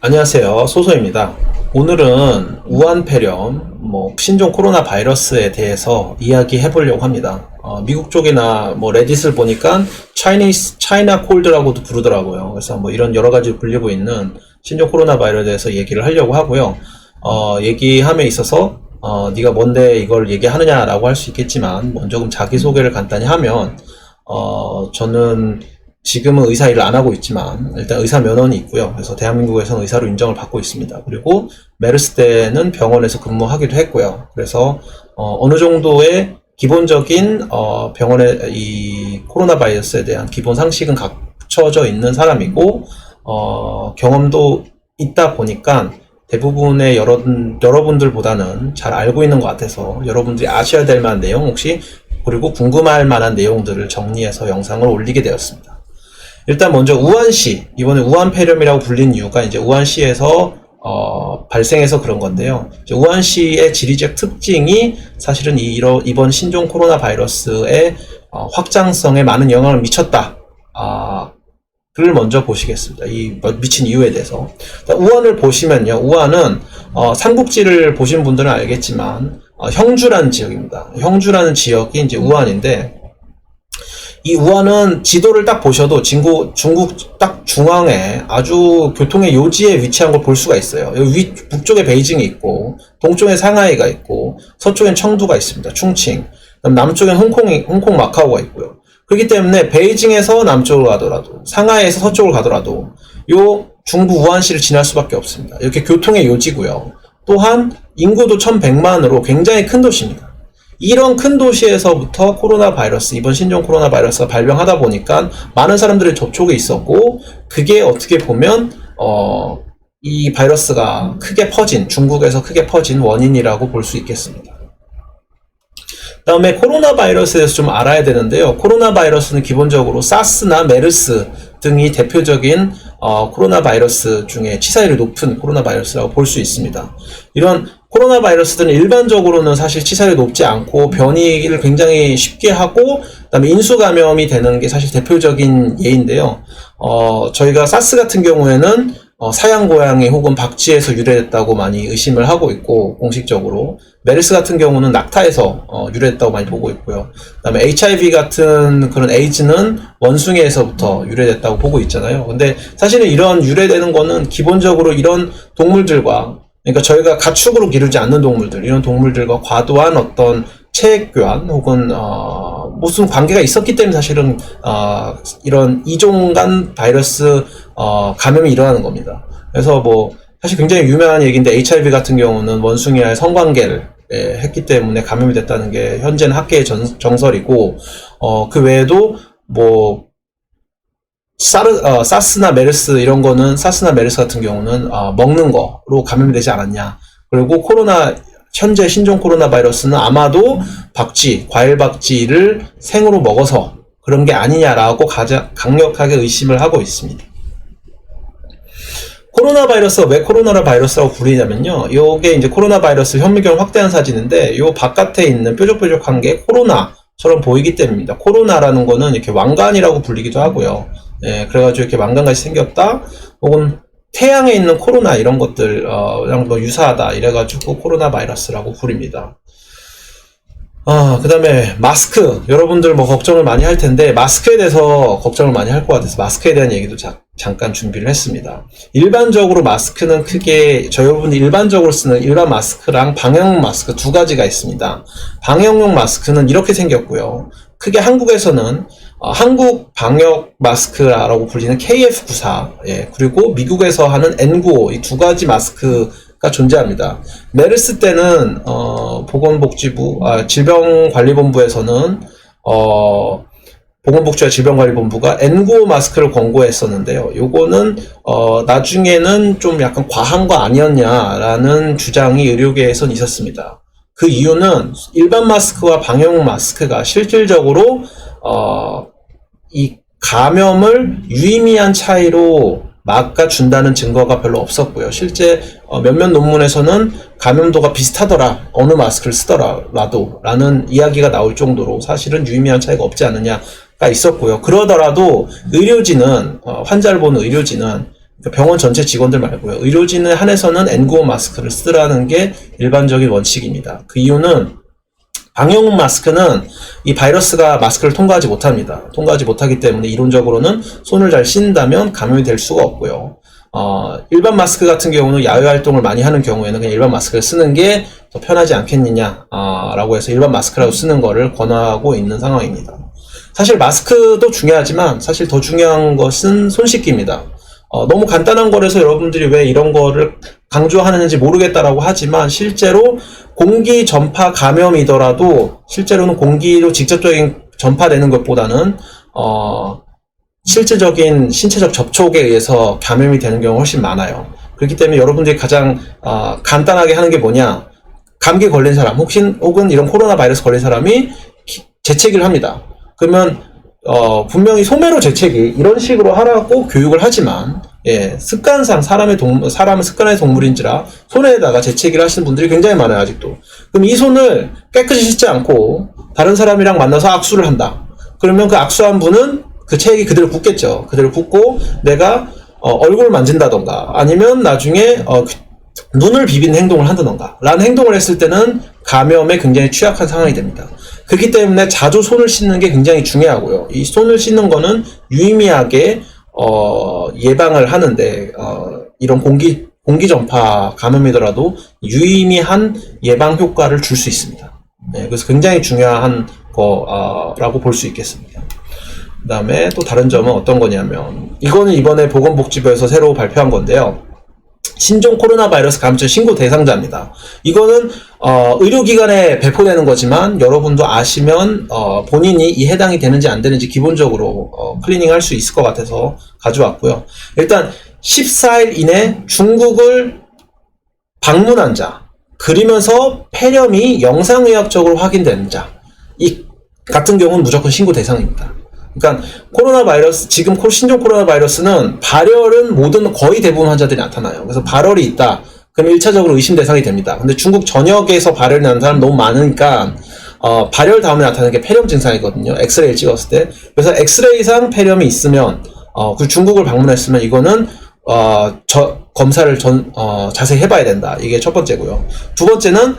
안녕하세요. 소소입니다. 오늘은 우한폐렴, 신종 코로나 바이러스에 대해서 이야기해 보려고 합니다. 미국 쪽이나 레딧을 보니까 차이나 콜드라고도 부르더라고요. 그래서 이런 여러 가지 불리고 있는 신종 코로나 바이러스에 대해서 얘기를 하려고 하고요. 얘기함에 있어서 네가 뭔데 이걸 얘기하느냐라고 할 수 있겠지만 먼저 좀 자기소개를 간단히 하면 저는 지금은 의사 일을 안 하고 있지만 일단 의사 면허는 있고요. 그래서 대한민국에서는 의사로 인정을 받고 있습니다. 그리고 메르스 때는 병원에서 근무하기도 했고요. 그래서 어느 정도의 기본적인 병원의 이 코로나 바이러스에 대한 기본 상식은 갖춰져 있는 사람이고 경험도 있다 보니까 대부분의 여러분들보다는 잘 알고 있는 것 같아서 여러분들이 아셔야 될 만한 내용 혹시 그리고 궁금할 만한 내용들을 정리해서 영상을 올리게 되었습니다. 일단 먼저 우한시, 이번에 우한폐렴이라고 불린 이유가 이제 우한시에서 발생해서 그런 건데요. 우한시의 지리적 특징이 사실은 이번 신종 코로나 바이러스의 확장성에 많은 영향을 미쳤다. 를 먼저 보시겠습니다. 이 미친 이유에 대해서. 우한을 보시면요. 우한은 삼국지를 보신 분들은 알겠지만 형주라는 지역입니다. 형주라는 지역이 이제 우한인데 이 우한은 지도를 딱 보셔도 중국 딱 중앙에 아주 교통의 요지에 위치한 걸 볼 수가 있어요. 여기 북쪽에 베이징이 있고, 동쪽에 상하이가 있고, 서쪽엔 청두가 있습니다. 충칭. 남쪽엔 홍콩 마카오가 있고요. 그렇기 때문에 베이징에서 남쪽으로 가더라도, 상하이에서 서쪽으로 가더라도, 요 중부 우한시를 지날 수밖에 없습니다. 이렇게 교통의 요지고요. 또한 인구도 1100만으로 굉장히 큰 도시입니다. 이런 큰 도시에서부터 코로나 바이러스, 이번 신종 코로나 바이러스가 발병하다 보니까 많은 사람들의 접촉이 있었고, 그게 어떻게 보면 이 바이러스가 크게 퍼진, 중국에서 크게 퍼진 원인이라고 볼 수 있겠습니다. 다음에 코로나 바이러스에 대해서 좀 알아야 되는데요. 코로나 바이러스는 기본적으로 사스나 메르스 등이 대표적인 코로나 바이러스 중에 치사율이 높은 코로나 바이러스라고 볼 수 있습니다. 이런 코로나 바이러스들은 일반적으로는 사실 치사율이 높지 않고 변이를 굉장히 쉽게 하고 그다음에 인수 감염이 되는 게 사실 대표적인 예인데요. 저희가 사스 같은 경우에는 사양 고양이 혹은 박쥐에서 유래됐다고 많이 의심을 하고 있고 공식적으로 메르스 같은 경우는 낙타에서 유래됐다고 많이 보고 있고요. 그다음에 HIV 같은 그런 에이즈는 원숭이에서부터 유래됐다고 보고 있잖아요. 근데 사실은 이런 유래되는 거는 기본적으로 이런 동물들과 그러니까 저희가 가축으로 기르지 않는 동물들, 이런 동물들과 과도한 어떤 체액 교환 혹은 무슨 관계가 있었기 때문에 사실은 이런 이종 간 바이러스 감염이 일어나는 겁니다. 그래서 사실 굉장히 유명한 얘기인데 HIV 같은 경우는 원숭이와의 성관계를 했기 때문에 감염이 됐다는 게 현재는 학계의 정설이고 그 외에도 사스나 메르스 이런 거는 사스나 메르스 같은 경우는 먹는 거로 감염이 되지 않았냐. 그리고 현재 신종 코로나 바이러스는 아마도 과일 박쥐를 생으로 먹어서 그런 게 아니냐라고 가장 강력하게 의심을 하고 있습니다. 코로나 바이러스가 왜 코로나 바이러스라고 부르냐면요. 요게 이제 코로나 바이러스 현미경을 확대한 사진인데 요 바깥에 있는 뾰족뾰족한 게 코로나처럼 보이기 때문입니다. 코로나라는 거는 이렇게 왕관이라고 불리기도 하고요. 그래가지고 이렇게 왕관같이 생겼다 혹은 태양에 있는 코로나 이런 것들랑 유사하다 이래가지고 코로나 바이러스라고 부릅니다. 그 다음에 마스크, 여러분들 걱정을 많이 할 텐데 마스크에 대해서 걱정을 많이 할 것 같아서 마스크에 대한 얘기도 잠깐 준비를 했습니다. 일반적으로 마스크는 크게 여러분이 일반적으로 쓰는 일반 마스크랑 방역용 마스크 두 가지가 있습니다. 방역용 마스크는 이렇게 생겼고요. 크게 한국에서는 한국 방역 마스크라고 불리는 KF94, 그리고 미국에서 하는 N95 이 두 가지 마스크가 존재합니다. 메르스 때는 보건복지부, 질병관리본부에서는 보건복지와 질병관리본부가 N95 마스크를 권고했었는데요. 요거는 나중에는 좀 약간 과한 거 아니었냐라는 주장이 의료계에선 있었습니다. 그 이유는 일반 마스크와 방역 마스크가 실질적으로 이 감염을 유의미한 차이로 막아준다는 증거가 별로 없었고요. 실제 몇몇 논문에서는 감염도가 비슷하더라, 어느 마스크를 쓰더라도 라는 이야기가 나올 정도로 사실은 유의미한 차이가 없지 않느냐가 있었고요. 그러더라도 의료진은 환자를 보는 의료진은 병원 전체 직원들 말고요. 의료진에 한해서는 N95 마스크를 쓰라는 게 일반적인 원칙입니다. 그 이유는 방역 마스크는 이 바이러스가 마스크를 통과하지 못합니다. 통과하지 못하기 때문에 이론적으로는 손을 잘 씻는다면 감염이 될 수가 없고요. 일반 마스크 같은 경우는 야외 활동을 많이 하는 경우에는 그냥 일반 마스크를 쓰는 게 더 편하지 않겠느냐, 라고 해서 일반 마스크라고 쓰는 거를 권하고 있는 상황입니다. 사실 마스크도 중요하지만 사실 더 중요한 것은 손 씻기입니다. 너무 간단한 거라서 여러분들이 왜 이런 거를 강조하는지 모르겠다라고 하지만 실제로 공기 전파 감염이더라도 실제로는 공기로 직접적인 전파되는 것보다는 실질적인 신체적 접촉에 의해서 감염이 되는 경우가 훨씬 많아요. 그렇기 때문에 여러분들이 가장 간단하게 하는 게 뭐냐, 감기 걸린 사람 혹은 이런 코로나 바이러스 걸린 사람이 재채기를 합니다. 그러면 분명히 소매로 재채기 이런 식으로 하라고 교육을 하지만 습관상 사람은 습관의 동물인지라 손에다가 재채기를 하시는 분들이 굉장히 많아요. 아직도. 그럼 이 손을 깨끗이 씻지 않고 다른 사람이랑 만나서 악수를 한다. 그러면 그 악수한 분은 그 체액이 그대로 붙겠죠. 그대로 붙고 내가 얼굴을 만진다던가 아니면 나중에 눈을 비비는 행동을 한다던가 라는 행동을 했을 때는 감염에 굉장히 취약한 상황이 됩니다. 그렇기 때문에 자주 손을 씻는 게 굉장히 중요하고요. 이 손을 씻는 거는 유의미하게 예방을 하는데 이런 공기 전파 감염이더라도 유의미한 예방 효과를 줄 수 있습니다. 그래서 굉장히 중요한 거라고 볼 수 있겠습니다. 그 다음에 또 다른 점은 어떤 거냐면 이거는 이번에 보건복지부에서 새로 발표한 건데요. 신종 코로나 바이러스 감염증 신고 대상자입니다. 이거는 의료기관에 배포되는 거지만 여러분도 아시면 본인이 이 해당이 되는지 안 되는지 기본적으로 클리닝 할 수 있을 것 같아서 가져왔고요. 일단 14일 이내 중국을 방문한 자, 그리면서 폐렴이 영상의학적으로 확인된 자, 이 같은 경우는 무조건 신고 대상입니다. 그러니까 코로나 바이러스, 지금 신종 코로나 바이러스는 발열은 거의 대부분 환자들이 나타나요. 그래서 발열이 있다. 그럼 1차적으로 의심 대상이 됩니다. 근데 중국 전역에서 발열이 나는 사람 너무 많으니까 발열 다음에 나타나는 게 폐렴 증상이거든요. 엑스레이를 찍었을 때. 그래서 엑스레이상 폐렴이 있으면 그 중국을 방문했으면 이거는 검사를 자세히 해봐야 된다. 이게 첫 번째고요. 두 번째는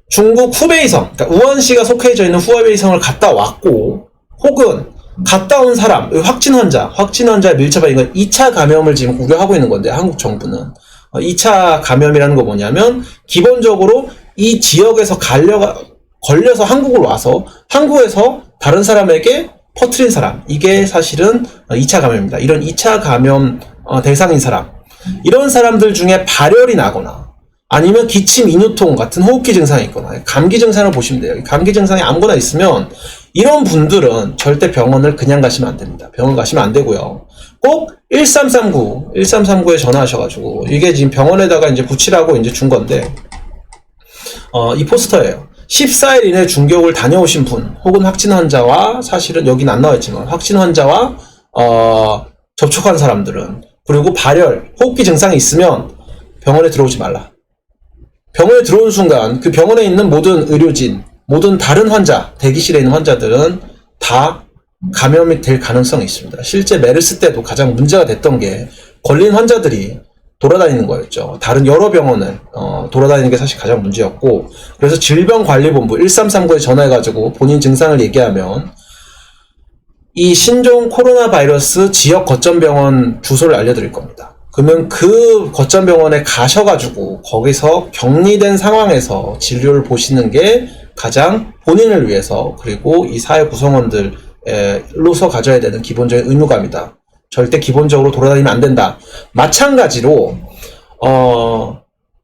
중국 후베이성, 그러니까 우한시가 속해져 있는 후베이성을 갔다 왔고 혹은 갔다 온 사람, 확진 환자에 밀접한 이건 2차 감염을 지금 우려하고 있는 건데 한국 정부는 2차 감염이라는 거 뭐냐면 기본적으로 이 지역에서 걸려서 한국을 와서 한국에서 다른 사람에게 퍼뜨린 사람, 이게 사실은 2차 감염입니다. 이런 2차 감염 대상인 사람, 이런 사람들 중에 발열이 나거나 아니면 기침, 인후통 같은 호흡기 증상이 있거나 감기 증상을 보시면 돼요. 감기 증상이 아무거나 있으면 이런 분들은 절대 병원을 그냥 가시면 안 됩니다. 병원 가시면 안 되고요. 꼭 1339에 전화하셔가지고 이게 지금 병원에다가 이제 붙이라고 이제 준 건데 이 포스터예요. 14일 이내 중격을 다녀오신 분 혹은 확진 환자와 사실은 여기는 안 나와있지만 확진 환자와 접촉한 사람들은 그리고 발열, 호흡기 증상이 있으면 병원에 들어오지 말라. 병원에 들어온 순간 그 병원에 있는 모든 의료진, 모든 다른 환자, 대기실에 있는 환자들은 다 감염이 될 가능성이 있습니다. 실제 메르스 때도 가장 문제가 됐던 게 걸린 환자들이 돌아다니는 거였죠. 다른 여러 병원을 돌아다니는 게 사실 가장 문제였고, 그래서 질병관리본부 1339에 전화해가지고 본인 증상을 얘기하면 이 신종 코로나 바이러스 지역 거점병원 주소를 알려드릴 겁니다. 그러면 그 거점병원에 가셔가지고 거기서 격리된 상황에서 진료를 보시는 게 가장 본인을 위해서 그리고 이 사회 구성원들로서 가져야 되는 기본적인 의무감이다. 절대 기본적으로 돌아다니면 안 된다. 마찬가지로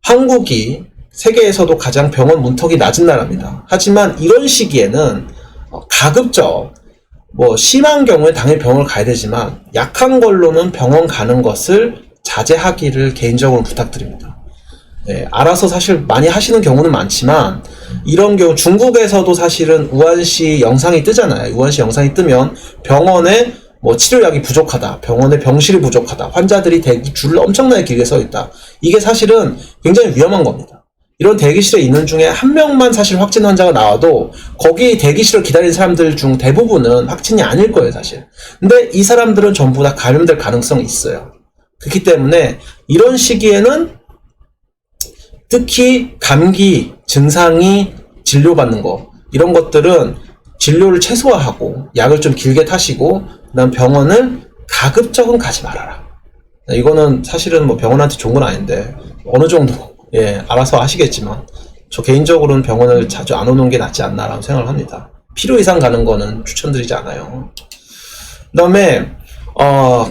한국이 세계에서도 가장 병원 문턱이 낮은 나라입니다. 하지만 이런 시기에는 가급적 심한 경우에 당연히 병원을 가야 되지만 약한 걸로는 병원 가는 것을 자제하기를 개인적으로 부탁드립니다. 네, 알아서 사실 많이 하시는 경우는 많지만 이런 경우 중국에서도 사실은 우한시 영상이 뜨잖아요. 우한시 영상이 뜨면 병원에 치료약이 부족하다, 병원에 병실이 부족하다, 환자들이 줄을 엄청나게 길게 서 있다. 이게 사실은 굉장히 위험한 겁니다. 이런 대기실에 있는 중에 한 명만 사실 확진 환자가 나와도 거기 대기실을 기다리는 사람들 중 대부분은 확진이 아닐 거예요, 사실. 근데 이 사람들은 전부 다 감염될 가능성이 있어요. 그렇기 때문에 이런 시기에는 특히 감기 증상이 진료받는 거, 이런 것들은 진료를 최소화하고 약을 좀 길게 타시고 그다음 병원을 가급적은 가지 말아라. 이거는 사실은 뭐 병원한테 좋은 건 아닌데 어느 정도 알아서 하시겠지만 저 개인적으로는 병원을 자주 안 오는 게 낫지 않나라고 생각을 합니다. 필요 이상 가는 거는 추천드리지 않아요. 그 다음에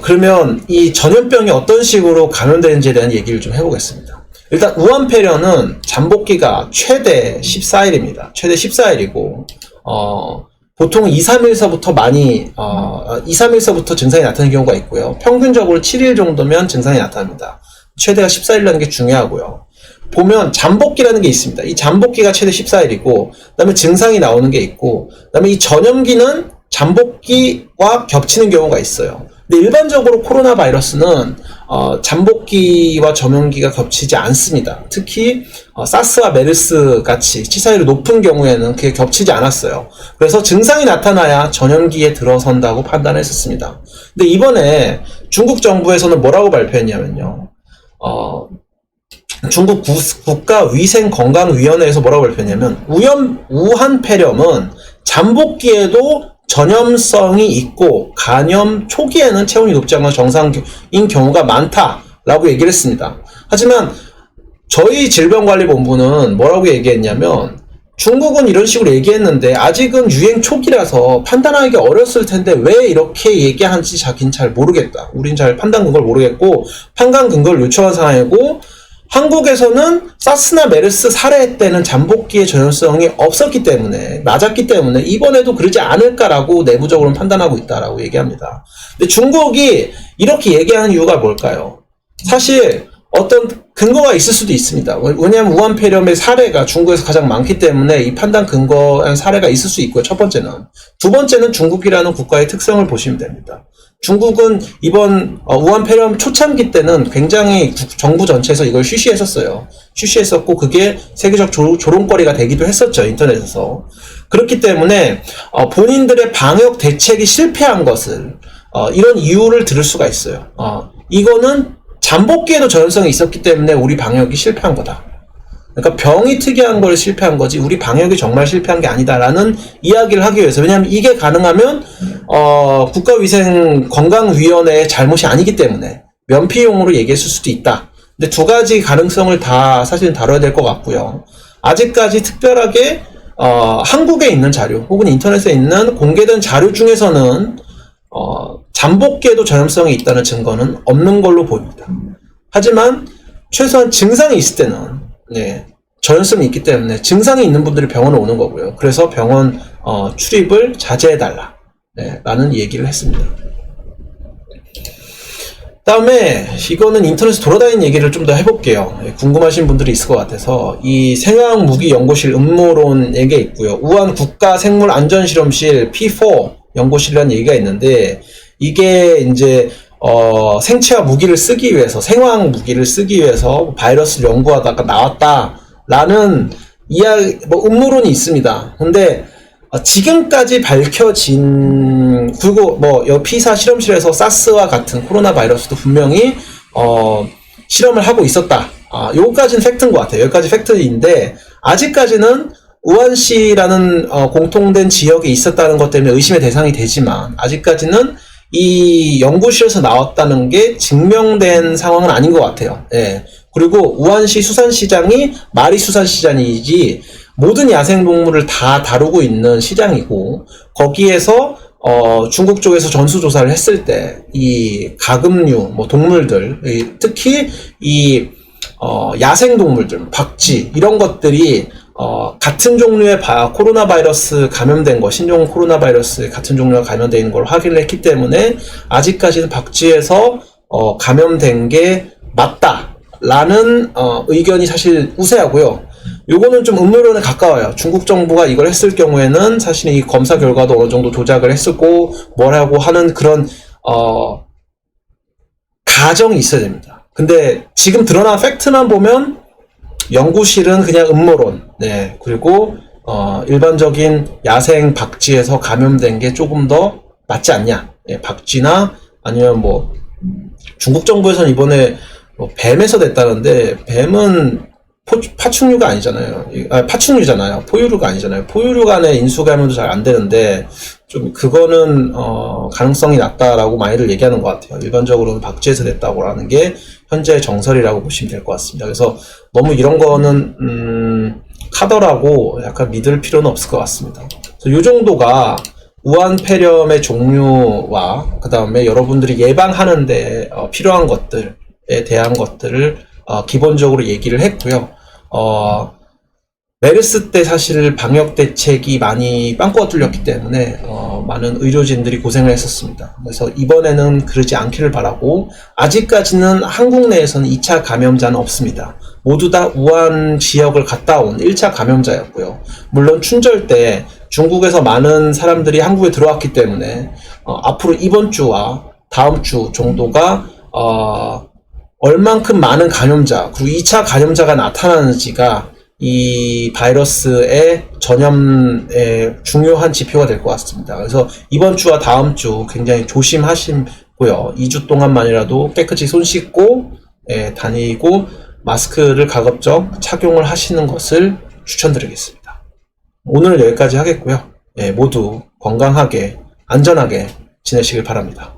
그러면 이 전염병이 어떤 식으로 감염되는지에 대한 얘기를 좀 해보겠습니다. 일단 우한폐렴은 잠복기가 최대 14일입니다. 최대 14일이고 보통 2, 3일서부터 많이 2, 3일서부터 증상이 나타나는 경우가 있고요. 평균적으로 7일 정도면 증상이 나타납니다. 최대가 14일이라는 게 중요하고요. 보면 잠복기라는 게 있습니다. 이 잠복기가 최대 14일이고 그 다음에 증상이 나오는 게 있고 그 다음에 이 전염기는 잠복기와 겹치는 경우가 있어요. 근데 일반적으로 코로나 바이러스는 잠복기와 전염기가 겹치지 않습니다. 특히 사스와 메르스 같이 치사율이 높은 경우에는 그게 겹치지 않았어요. 그래서 증상이 나타나야 전염기에 들어선다고 판단했었습니다. 근데 이번에 중국 정부에서는 뭐라고 발표했냐면요. 중국 국가위생건강위원회에서 뭐라고 발표했냐면 우한폐렴은 잠복기에도 전염성이 있고 간염 초기에는 체온이 높지 않거나 정상인 경우가 많다라고 얘기를 했습니다. 하지만 저희 질병관리본부는 뭐라고 얘기했냐면 중국은 이런 식으로 얘기했는데 아직은 유행 초기라서 판단하기 어렸을 텐데 왜 이렇게 얘기하는지 자기는 잘 모르겠다. 우린 잘 판단 근거를 모르겠고 판단 근거를 요청한 상황이고 한국에서는 사스나 메르스 사례 때는 잠복기의 전염성이 없었기 때문에 낮았기 때문에 이번에도 그러지 않을까라고 내부적으로는 판단하고 있다라고 얘기합니다. 근데 중국이 이렇게 얘기하는 이유가 뭘까요? 사실 어떤 근거가 있을 수도 있습니다. 왜냐하면 우한폐렴의 사례가 중국에서 가장 많기 때문에 이 판단 근거한 사례가 있을 수 있고요. 첫 번째는. 두 번째는 중국이라는 국가의 특성을 보시면 됩니다. 중국은 이번 우한폐렴 초창기 때는 굉장히 정부 전체에서 이걸 쉬쉬했었어요. 쉬쉬했었고 그게 세계적 조롱거리가 되기도 했었죠. 인터넷에서. 그렇기 때문에 본인들의 방역 대책이 실패한 것을 이런 이유를 들을 수가 있어요. 이거는 잠복기에도 전염성이 있었기 때문에 우리 방역이 실패한 거다. 그러니까 병이 특이한 걸 실패한 거지 우리 방역이 정말 실패한 게 아니다라는 이야기를 하기 위해서. 왜냐하면 이게 가능하면 국가위생건강위원회의 잘못이 아니기 때문에 면피용으로 얘기했을 수도 있다. 근데 두 가지 가능성을 다 사실은 다뤄야 될 것 같고요. 아직까지 특별하게 한국에 있는 자료 혹은 인터넷에 있는 공개된 자료 중에서는 잠복기에도 전염성이 있다는 증거는 없는 걸로 보입니다. 하지만 최소한 증상이 있을 때는 전염성이 있기 때문에 증상이 있는 분들이 병원에 오는 거고요. 그래서 병원 출입을 자제해달라 라는 얘기를 했습니다. 다음에 이거는 인터넷에 돌아다니는 얘기를 좀 더 해볼게요. 궁금하신 분들이 있을 것 같아서 이 생화학무기연구실 음모론에게 있고요. 우한 국가생물안전실험실 P4 연구실이라는 얘기가 있는데 이게 이제 생체화 무기를 쓰기 위해서 생화학 무기를 쓰기 위해서 바이러스를 연구하다가 나왔다라는 음모론이 있습니다. 근데 지금까지 밝혀진 그리고 피사 실험실에서 사스와 같은 코로나 바이러스도 분명히 실험을 하고 있었다. 요까지는 팩트인 것 같아요. 여기까지 팩트인데 아직까지는 우한시라는 공통된 지역에 있었다는 것 때문에 의심의 대상이 되지만 아직까지는 이 연구실에서 나왔다는 게 증명된 상황은 아닌 것 같아요. 그리고 우한시 수산시장이 마리 수산시장이지 모든 야생동물을 다 다루고 있는 시장이고 거기에서 중국 쪽에서 전수조사를 했을 때 이 가금류 동물들 특히 이 야생동물들 박쥐 이런 것들이 같은 종류의 코로나 바이러스 감염된 거, 신종 코로나 바이러스 같은 종류가 감염되어 있는 걸 확인을 했기 때문에 아직까지는 박쥐에서 감염된 게 맞다라는 의견이 사실 우세하고요. 요거는 좀 음모론에 가까워요. 중국 정부가 이걸 했을 경우에는 사실 이 검사 결과도 어느 정도 조작을 했었고 뭐라고 하는 그런 가정이 있어야 됩니다. 근데 지금 드러난 팩트만 보면 연구실은 그냥 음모론, 그리고 일반적인 야생 박쥐에서 감염된 게 조금 더 맞지 않냐, 박쥐나 아니면 중국 정부에서는 이번에 뭐 뱀에서 냈다는데 뱀은 파충류가 아니잖아요. 파충류잖아요. 포유류가 아니잖아요. 포유류 간의 인수감염도 잘 안 되는데 좀 그거는 가능성이 낮다라고 많이들 얘기하는 것 같아요. 일반적으로는 박쥐에서 냈다고 하는 게 현재 정설이라고 보시면 될 것 같습니다. 그래서 너무 이런 거는 카더라고 약간 믿을 필요는 없을 것 같습니다. 그래서 이 정도가 우한폐렴의 종류와 그 다음에 여러분들이 예방하는데 필요한 것들에 대한 것들을 기본적으로 얘기를 했고요. 메르스 때 사실 방역 대책이 많이 빵꾸가 뚫렸기 때문에 많은 의료진들이 고생을 했었습니다. 그래서 이번에는 그러지 않기를 바라고, 아직까지는 한국 내에서는 2차 감염자는 없습니다. 모두 다 우한 지역을 갔다 온 1차 감염자였고요. 물론 춘절 때 중국에서 많은 사람들이 한국에 들어왔기 때문에 앞으로 이번 주와 다음 주 정도가 얼만큼 많은 감염자, 그리고 2차 감염자가 나타나는지가 이 바이러스의 전염의 중요한 지표가 될 것 같습니다. 그래서 이번 주와 다음 주 굉장히 조심하시고요. 2주 동안만이라도 깨끗이 손 씻고 다니고 마스크를 가급적 착용을 하시는 것을 추천드리겠습니다. 오늘 여기까지 하겠고요. 모두 건강하게 안전하게 지내시길 바랍니다.